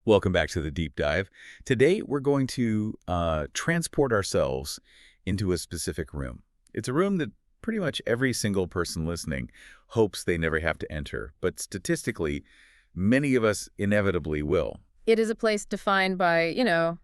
Welcome back to the deep dive. Today, we're going to transport ourselves into a specific room. It's a room that pretty much every single person listening hopes they never have to enter, but statistically, many of us inevitably will. It is a place defined by,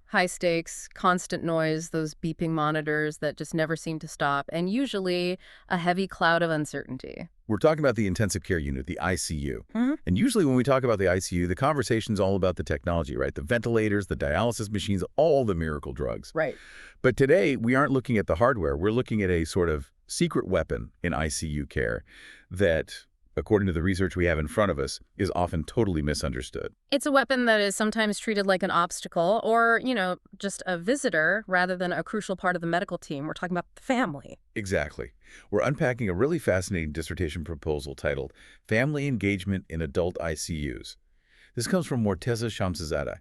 high stakes, constant noise, those beeping monitors that just never seem to stop, and usually a heavy cloud of uncertainty. We're talking about the intensive care unit, the ICU. Hmm. And usually when we talk about the ICU, the conversation's all about the technology, right? The ventilators, the dialysis machines, all the miracle drugs. Right. But today, we aren't looking at the hardware. We're looking at a sort of secret weapon in ICU care that, according to the research we have in front of us, is often totally misunderstood. It's a weapon that is sometimes treated like an obstacle or, just a visitor rather than a crucial part of the medical team. We're talking about the family. Exactly. We're unpacking a really fascinating dissertation proposal titled Family Engagement in Adult ICUs. This comes from Morteza Shamsizadeh,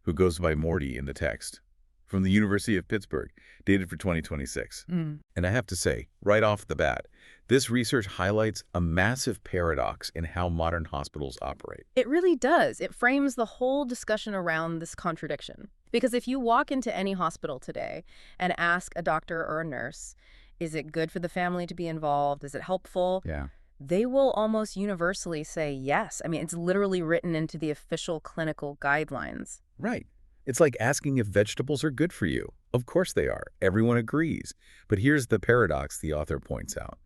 who goes by Morty in the text, from the University of Pittsburgh, dated for 2026. And I have to say, right off the bat, this research highlights a massive paradox in how modern hospitals operate. It really does. It frames the whole discussion around this contradiction. Because if you walk into any hospital today and ask a doctor or a nurse, is it good for the family to be involved? Is it helpful? Yeah. They will almost universally say yes. I mean, it's literally written into the official clinical guidelines. Right. It's like asking if vegetables are good for you. Of course they are. Everyone agrees. But here's the paradox the author points out.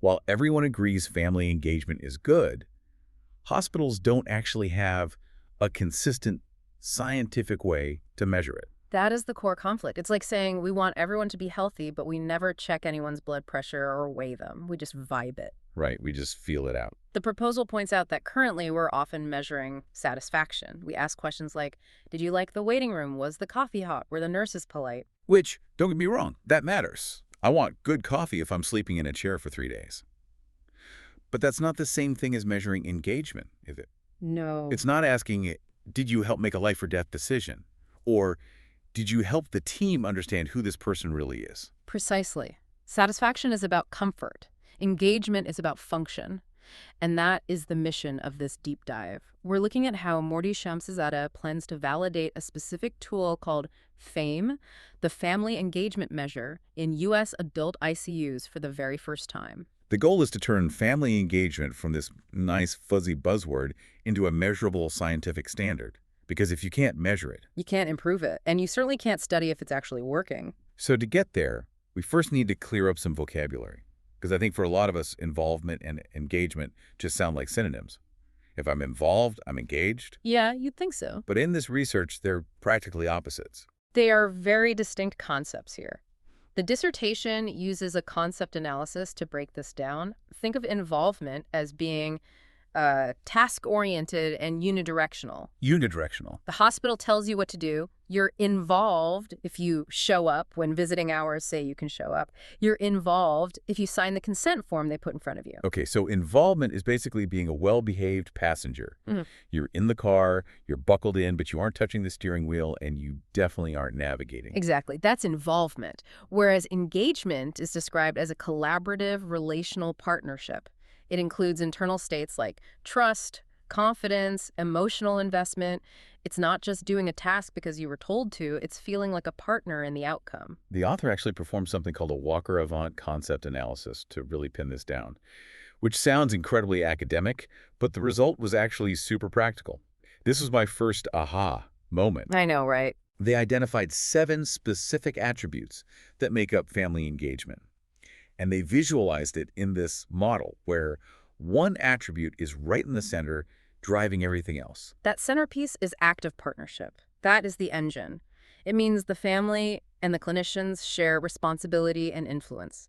While everyone agrees family engagement is good, hospitals don't actually have a consistent scientific way to measure it. That is the core conflict. It's like saying we want everyone to be healthy, but we never check anyone's blood pressure or weigh them. We just vibe it. Right, we just feel it out. The proposal points out that currently we're often measuring satisfaction. We ask questions like, did you like the waiting room? Was the coffee hot? Were the nurses polite? Which, don't get me wrong, that matters. I want good coffee if I'm sleeping in a chair for 3 days. But that's not the same thing as measuring engagement, is it? No. It's not asking, did you help make a life or death decision? Or did you help the team understand who this person really is? Precisely. Satisfaction is about comfort. Engagement is about function. And that is the mission of this deep dive. We're looking at how Morty Shamsizadeh plans to validate a specific tool called FAME, the Family Engagement Measure, in U.S. adult ICUs for the very first time. The goal is to turn family engagement from this nice fuzzy buzzword into a measurable scientific standard. Because if you can't measure it, You can't improve it, and you certainly can't study if it's actually working. so to get there, we first need to clear up some vocabulary. Because I think for a lot of us, involvement and engagement just sound like synonyms. If I'm involved, I'm engaged. Yeah, you'd think so. But in this research, they're practically opposites. They are very distinct concepts here. The dissertation uses a concept analysis to break this down. Think of involvement as being task-oriented and unidirectional. Unidirectional. The hospital tells you what to do. You're involved if you show up when visiting hours say you can show up. You're involved if you sign the consent form they put in front of you. Okay, so involvement is basically being a well-behaved passenger. Mhm. You're in the car, you're buckled in, but you aren't touching the steering wheel, and you definitely aren't navigating. Exactly. That's involvement. Whereas engagement is described as a collaborative relational partnership. It includes internal states like trust, confidence, emotional investment. It's not just doing a task because you were told to, it's feeling like a partner in the outcome. The author actually performed something called a Walker-Avant concept analysis to really pin this down, which sounds incredibly academic, but the result was actually super practical. This was my first aha moment. I know, right? They identified 7 specific attributes that make up family engagement. And they visualized it in this model where one attribute is right in the center, driving everything else. That centerpiece is active partnership. That is the engine. It means the family and the clinicians share responsibility and influence.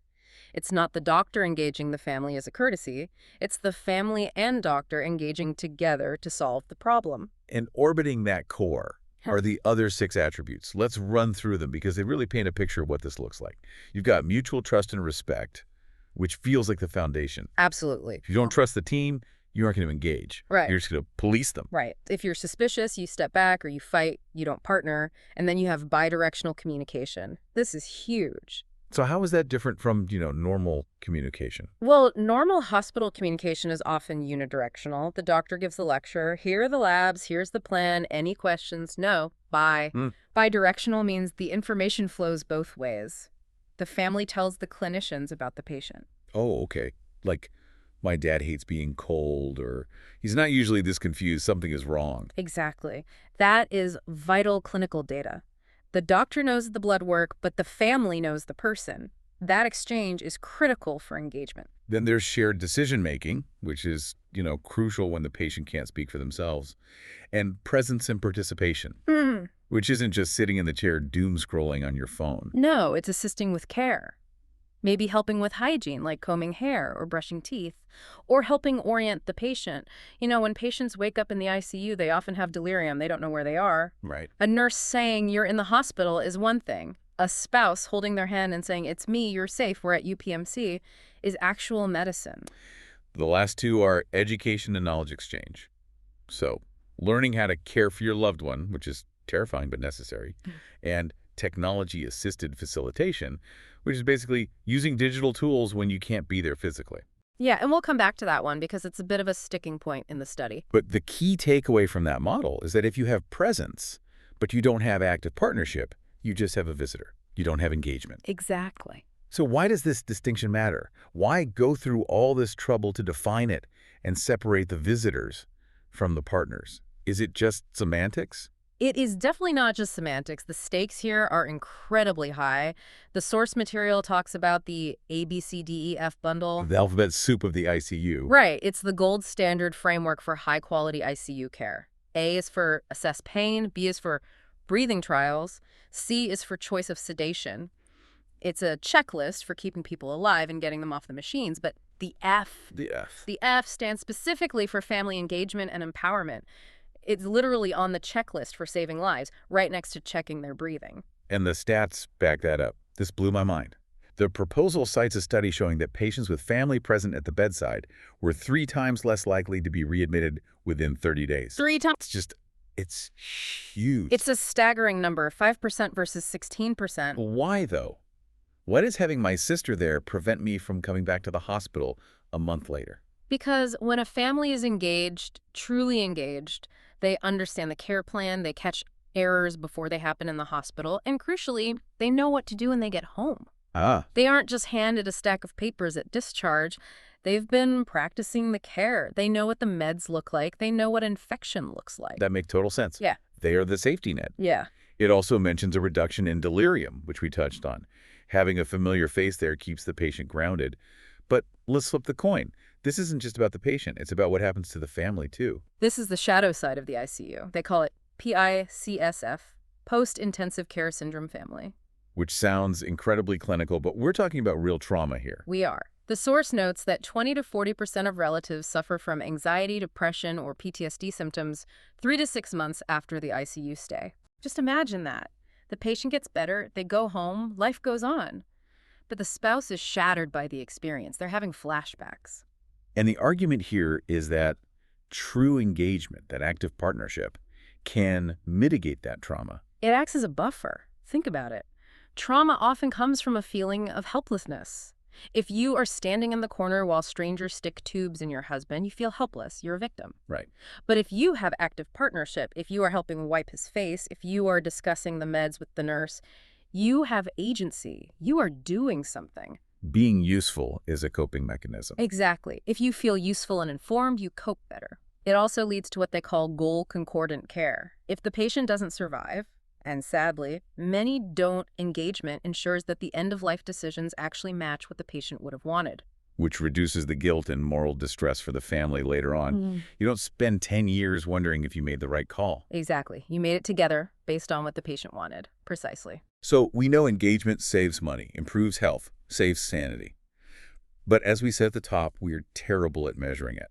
It's not the doctor engaging the family as a courtesy. It's the family and doctor engaging together to solve the problem. And orbiting that core are the other 6 attributes. Let's run through them because they really paint a picture of what this looks like. You've got mutual trust and respect, which feels like the foundation. Absolutely. If you don't trust the team, you aren't going to engage. Right. You're just going to police them. Right. If you're suspicious, you step back or you fight, you don't partner, and then you have bidirectional communication. This is huge. So how is that different from, normal communication? Well, normal hospital communication is often unidirectional. The doctor gives the lecture, here are the labs, here's the plan, any questions? No, bye. Hmm. Bidirectional means the information flows both ways. The family tells the clinicians about the patient. Oh, okay. Like, my dad hates being cold, or he's not usually this confused, something is wrong. Exactly. That is vital clinical data. The doctor knows the blood work, but the family knows the person. That exchange is critical for engagement. Then there's shared decision-making, which is, crucial when the patient can't speak for themselves, and presence and participation, Mhm. which isn't just sitting in the chair doom scrolling on your phone. No, it's assisting with care. Maybe helping with hygiene, like combing hair or brushing teeth, or helping orient the patient. When patients wake up in the ICU, they often have delirium. They don't know where they are. Right. A nurse saying you're in the hospital is one thing. A spouse holding their hand and saying, it's me, you're safe, we're at UPMC, is actual medicine. The last two are education and knowledge exchange. So, learning how to care for your loved one, which is terrifying but necessary, and technology-assisted facilitation, which is basically using digital tools when you can't be there physically. Yeah, and we'll come back to that one because it's a bit of a sticking point in the study. But the key takeaway from that model is that if you have presence, but you don't have active partnership, you just have a visitor. You don't have engagement. Exactly. So why does this distinction matter? Why go through all this trouble to define it and separate the visitors from the partners? Is it just semantics? It is definitely not just semantics. The stakes here are incredibly high. The source material talks about the ABCDEF bundle. The alphabet soup of the ICU. Right. It's the gold standard framework for high-quality ICU care. A is for assess pain. B is for breathing trials. C is for choice of sedation. It's a checklist for keeping people alive and getting them off the machines. But the F stands specifically for family engagement and empowerment. It's literally on the checklist for saving lives, right next to checking their breathing. And the stats back that up. This blew my mind. The proposal cites a study showing that patients with family present at the bedside were 3 times less likely to be readmitted within 30 days. 3 times. It's huge. It's a staggering number, 5% versus 16%. Why, though? Why does having my sister there prevent me from coming back to the hospital a month later? Because when a family is engaged, truly engaged, they understand the care plan, they catch errors before they happen in the hospital, and crucially, they know what to do when they get home. They aren't just handed a stack of papers at discharge. They've been practicing the care. They know what the meds look like. They know what infection looks like. That makes total sense. Yeah. They are the safety net. Yeah. It also mentions a reduction in delirium, which we touched on. Having a familiar face there keeps the patient grounded. But let's flip the coin. This isn't just about the patient. It's about what happens to the family, too. This is the shadow side of the ICU. They call it PICSF, Post-Intensive Care Syndrome Family. Which sounds incredibly clinical, but we're talking about real trauma here. We are. The source notes that 20 to 40% of relatives suffer from anxiety, depression, or PTSD symptoms 3 to 6 months after the ICU stay. Just imagine that. The patient gets better, they go home, life goes on. But the spouse is shattered by the experience. They're having flashbacks. And the argument here is that true engagement, that active partnership, can mitigate that trauma. It acts as a buffer. Think about it. Trauma often comes from a feeling of helplessness. If you are standing in the corner while strangers stick tubes in your husband, you feel helpless. You're a victim. Right. But if you have active partnership, if you are helping wipe his face, if you are discussing the meds with the nurse, you have agency. You are doing something. Being useful is a coping mechanism. Exactly. If you feel useful and informed, you cope better. It also leads to what they call goal-concordant care. If the patient doesn't survive, and sadly, many don't, engagement ensures that the end-of-life decisions actually match what the patient would have wanted. Which reduces the guilt and moral distress for the family later on. You don't spend 10 years wondering if you made the right call. Exactly. You made it together based on what the patient wanted. Precisely. So we know engagement saves money, improves health, saves sanity. But as we said at the top, we're terrible at measuring it.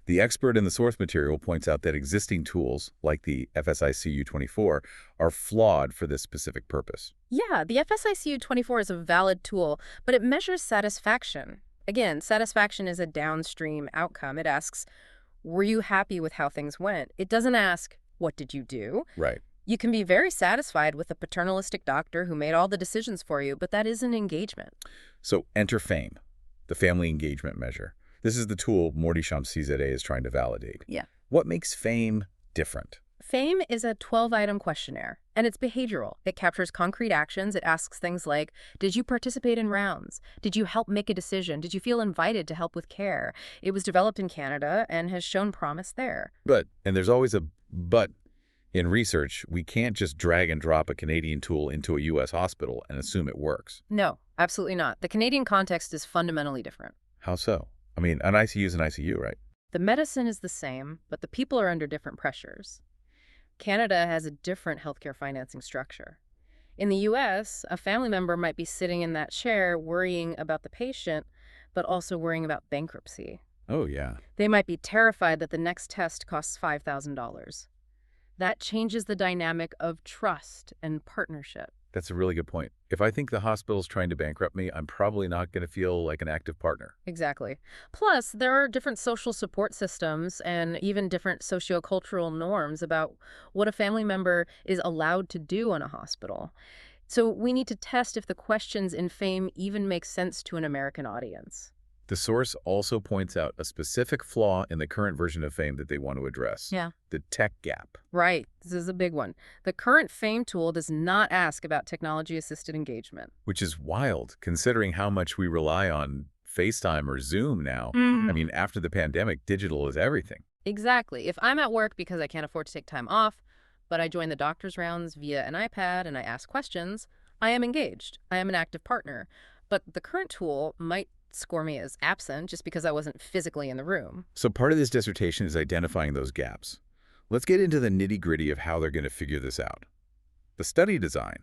The expert in the source material points out that existing tools, like the FSICU-24, are flawed for this specific purpose. Yeah, the FSICU-24 is a valid tool, but it measures satisfaction. Again, satisfaction is a downstream outcome. It asks, were you happy with how things went? It doesn't ask, what did you do? Right. You can be very satisfied with a paternalistic doctor who made all the decisions for you, but that isn't engagement. So enter FAME, the family engagement measure. This is the tool Morty Shamsizadeh is trying to validate. Yeah. What makes FAME different? FAME is a 12-item questionnaire, and it's behavioral. It captures concrete actions. It asks things like, did you participate in rounds? Did you help make a decision? Did you feel invited to help with care? It was developed in Canada and has shown promise there. But, and there's always a but, in research, we can't just drag and drop a Canadian tool into a U.S. hospital and assume it works. No, absolutely not. The Canadian context is fundamentally different. How so? I mean, an ICU is an ICU, right? The medicine is the same, but the people are under different pressures. Canada has a different healthcare financing structure. In the U.S., a family member might be sitting in that chair worrying about the patient, but also worrying about bankruptcy. Oh, yeah. They might be terrified that the next test costs $5,000. That changes the dynamic of trust and partnership. That's a really good point. If I think the hospital's trying to bankrupt me, I'm probably not going to feel like an active partner. Exactly. Plus, there are different social support systems and even different sociocultural norms about what a family member is allowed to do in a hospital. So we need to test if the questions in FAME even make sense to an American audience. The source also points out a specific flaw in the current version of FAME that they want to address. Yeah. The tech gap. Right. This is a big one. The current FAME tool does not ask about technology-assisted engagement. Which is wild, considering how much we rely on FaceTime or Zoom now. I mean, after the pandemic, digital is everything. Exactly. If I'm at work because I can't afford to take time off, but I join the doctor's rounds via an iPad and I ask questions, I am engaged. I am an active partner. But the current tool might score me as absent just because I wasn't physically in the room. So part of this dissertation is identifying those gaps. Let's get into the nitty-gritty of how they're going to figure this out. The study design.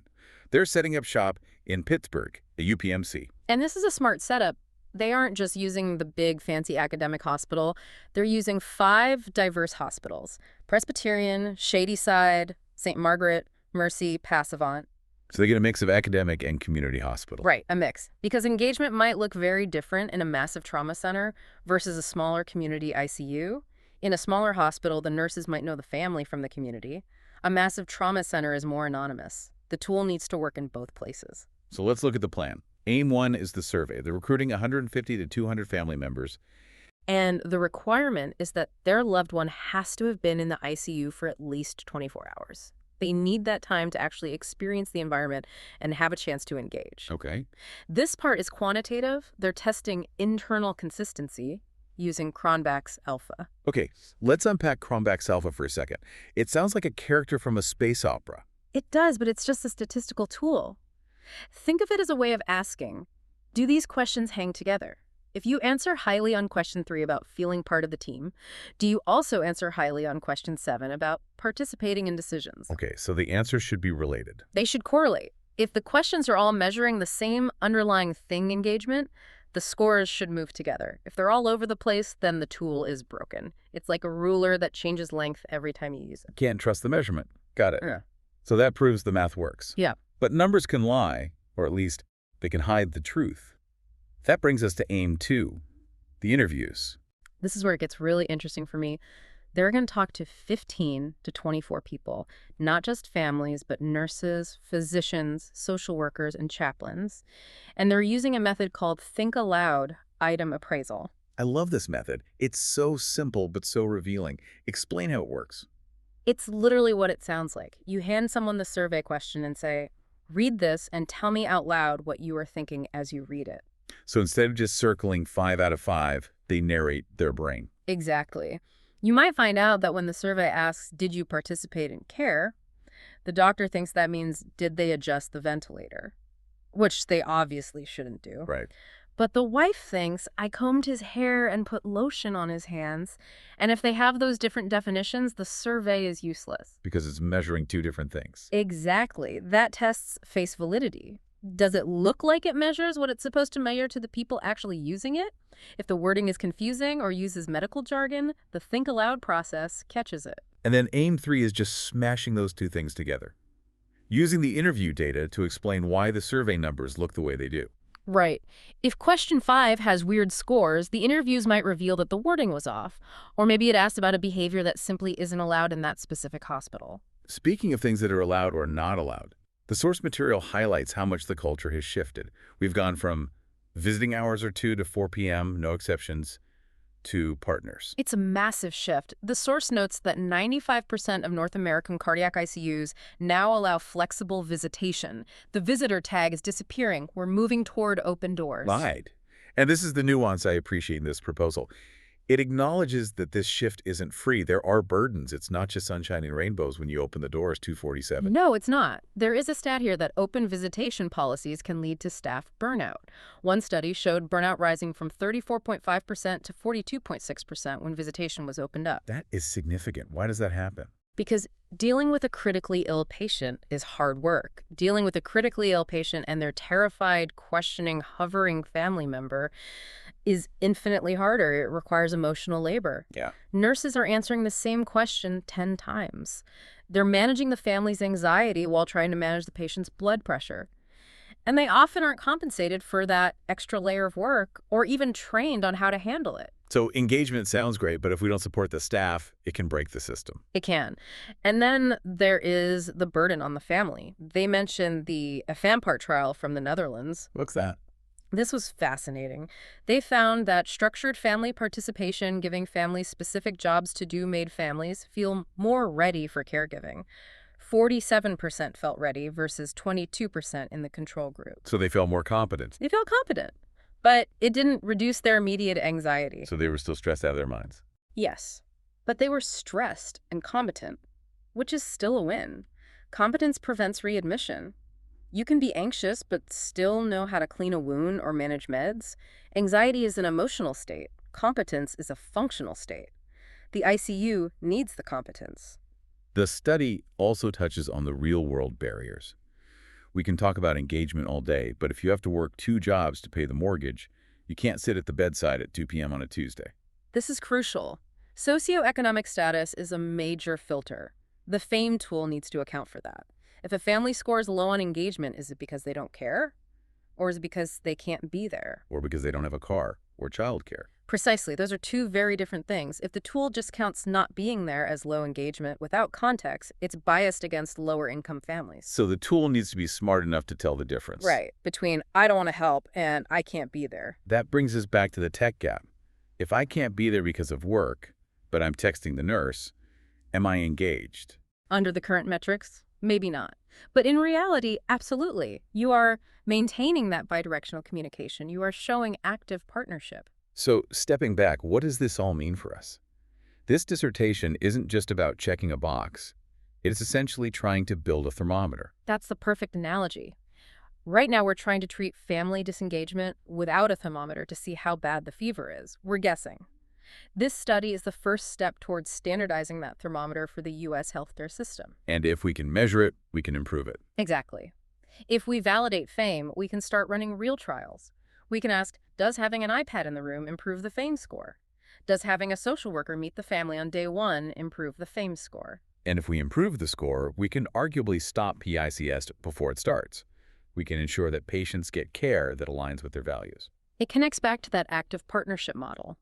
They're setting up shop in Pittsburgh, a UPMC. And this is a smart setup. They aren't just using the big fancy academic hospital. They're using 5 diverse hospitals: Presbyterian, Shadyside, St. Margaret, Mercy, Passavant. So they get a mix of academic and community hospital. Right, a mix. Because engagement might look very different in a massive trauma center versus a smaller community ICU. In a smaller hospital, the nurses might know the family from the community. A massive trauma center is more anonymous. The tool needs to work in both places. So let's look at the plan. Aim 1 is the survey. They're recruiting 150 to 200 family members. And the requirement is that their loved one has to have been in the ICU for at least 24 hours. They need that time to actually experience the environment and have a chance to engage. Okay. This part is quantitative. They're testing internal consistency using Cronbach's alpha. Okay, let's unpack Cronbach's alpha for a second. It sounds like a character from a space opera. It does, but it's just a statistical tool. Think of it as a way of asking, do these questions hang together? If you answer highly on question 3 about feeling part of the team, do you also answer highly on question 7 about participating in decisions? Okay, so the answers should be related. They should correlate. If the questions are all measuring the same underlying thing engagement, the scores should move together. If they're all over the place, then the tool is broken. It's like a ruler that changes length every time you use it. Can't trust the measurement. Got it. Yeah. So that proves the math works. Yeah. But numbers can lie, or at least they can hide the truth. That brings us to aim 2, the interviews. This is where it gets really interesting for me. They're going to talk to 15 to 24 people, not just families, but nurses, physicians, social workers, and chaplains. And they're using a method called Think Aloud Item Appraisal. I love this method. It's so simple, but so revealing. Explain how it works. It's literally what it sounds like. You hand someone the survey question and say, read this and tell me out loud what you are thinking as you read it. So instead of just circling 5 out of 5, they narrate their brain. Exactly. You might find out that when the survey asks, did you participate in care, the doctor thinks that means, did they adjust the ventilator? Which they obviously shouldn't do. Right. But the wife thinks, I combed his hair and put lotion on his hands. And if they have those different definitions, the survey is useless. Because it's measuring 2 different things. Exactly. That tests face validity. Does it look like it measures what it's supposed to measure to the people actually using it? If the wording is confusing or uses medical jargon, the Think Aloud process catches it. And then aim 3 is just smashing those 2 things together, using the interview data to explain why the survey numbers look the way they do. Right. If question 5 has weird scores, the interviews might reveal that the wording was off, or maybe it asked about a behavior that simply isn't allowed in that specific hospital. Speaking of things that are allowed or not allowed, the source material highlights how much the culture has shifted. We've gone from visiting hours are 2 to 4 p.m., no exceptions, to partners. It's a massive shift. The source notes that 95% of North American cardiac ICUs now allow flexible visitation. The visitor tag is disappearing. We're moving toward open doors. Lied. And this is the nuance I appreciate in this proposal. It acknowledges that this shift isn't free. There are burdens. It's not just sunshine and rainbows when you open the doors 247. No, it's not. There is a stat here that open visitation policies can lead to staff burnout. One study showed burnout rising from 34.5% to 42.6% when visitation was opened up. That is significant. Why does that happen? Because dealing with a critically ill patient is hard work. Dealing with a critically ill patient and their terrified, questioning, hovering family member is infinitely harder. It requires emotional labor. Yeah. Nurses are answering the same question 10 times. They're managing the family's anxiety while trying to manage the patient's blood pressure. And they often aren't compensated for that extra layer of work or even trained on how to handle it. So engagement sounds great, but if we don't support the staff, it can break the system. It can. And then there is the burden on the family. They mentioned the Afampart trial from the Netherlands. What's that? This was fascinating. They found that structured family participation, giving families specific jobs to do, made families feel more ready for caregiving. 47% felt ready versus 22% in the control group. So they felt more competent. They felt competent, but it didn't reduce their immediate anxiety. So they were still stressed out of their minds. Yes, but they were stressed and competent, which is still a win. Competence prevents readmission. You can be anxious but still know how to clean a wound or manage meds. Anxiety is an emotional state. Competence is a functional state. The ICU needs the competence. The study also touches on the real-world barriers. We can talk about engagement all day, but if you have to work 2 jobs to pay the mortgage, you can't sit at the bedside at 2 p.m. on a Tuesday. This is crucial. Socioeconomic status is a major filter. The FAME tool needs to account for that. If a family scores low on engagement, is it because they don't care? Or is it because they can't be there? Or because they don't have a car or childcare. Precisely. Those are two very different things. If the tool just counts not being there as low engagement without context, it's biased against lower income families. So the tool needs to be smart enough to tell the difference. Right. Between I don't want to help and I can't be there. That brings us back to the tech gap. If I can't be there because of work, but I'm texting the nurse, am I engaged? Under the current metrics, maybe not. But in reality, absolutely. You are maintaining that bidirectional communication. You are showing active partnership. So, stepping back, what does this all mean for us? This dissertation isn't just about checking a box. It is essentially trying to build a thermometer. That's the perfect analogy. Right now, we're trying to treat family disengagement without a thermometer to see how bad the fever is. We're guessing. This study is the first step towards standardizing that thermometer for the U.S. healthcare system. And if we can measure it, we can improve it. Exactly. If we validate FAME, we can start running real trials. We can ask, does having an iPad in the room improve the FAME score? Does having a social worker meet the family on day 1 improve the FAME score? And if we improve the score, we can arguably stop PICS before it starts. We can ensure that patients get care that aligns with their values. It connects back to that active partnership model.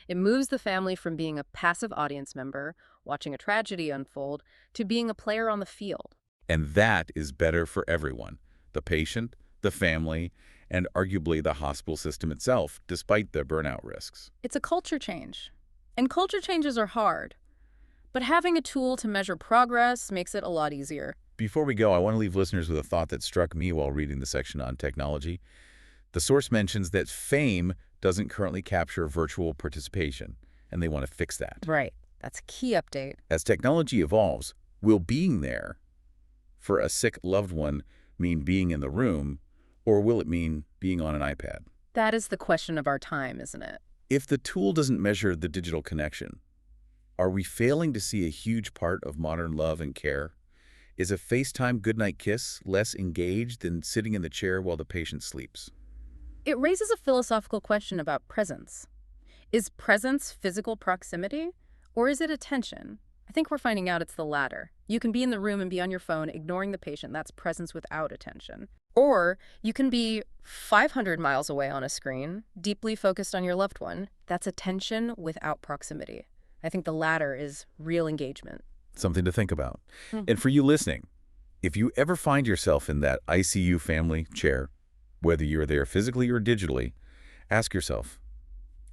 It moves the family from being a passive audience member, watching a tragedy unfold, to being a player on the field. And that is better for everyone, the patient, the family, and arguably the hospital system itself, despite the burnout risks. It's a culture change. And culture changes are hard. But having a tool to measure progress makes it a lot easier. Before we go, I want to leave listeners with a thought that struck me while reading the section on technology. The source mentions that FAME doesn't currently capture virtual participation, and they want to fix that. Right. That's a key update. As technology evolves, will being there for a sick loved one mean being in the room, or will it mean being on an iPad? That is the question of our time, isn't it? If the tool doesn't measure the digital connection, are we failing to see a huge part of modern love and care? Is a FaceTime goodnight kiss less engaged than sitting in the chair while the patient sleeps? It raises a philosophical question about presence. Is presence physical proximity, or is it attention? I think we're finding out it's the latter. You can be in the room and be on your phone, ignoring the patient. That's presence without attention. Or you can be 500 miles away on a screen, deeply focused on your loved one. That's attention without proximity. I think the latter is real engagement. Something to think about. And for you listening, if you ever find yourself in that ICU family chair, whether you're there physically or digitally, ask yourself,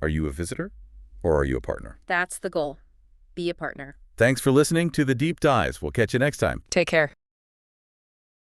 are you a visitor or are you a partner? That's the goal. Be a partner. Thanks for listening to The Deep Dives. We'll catch you next time. Take care.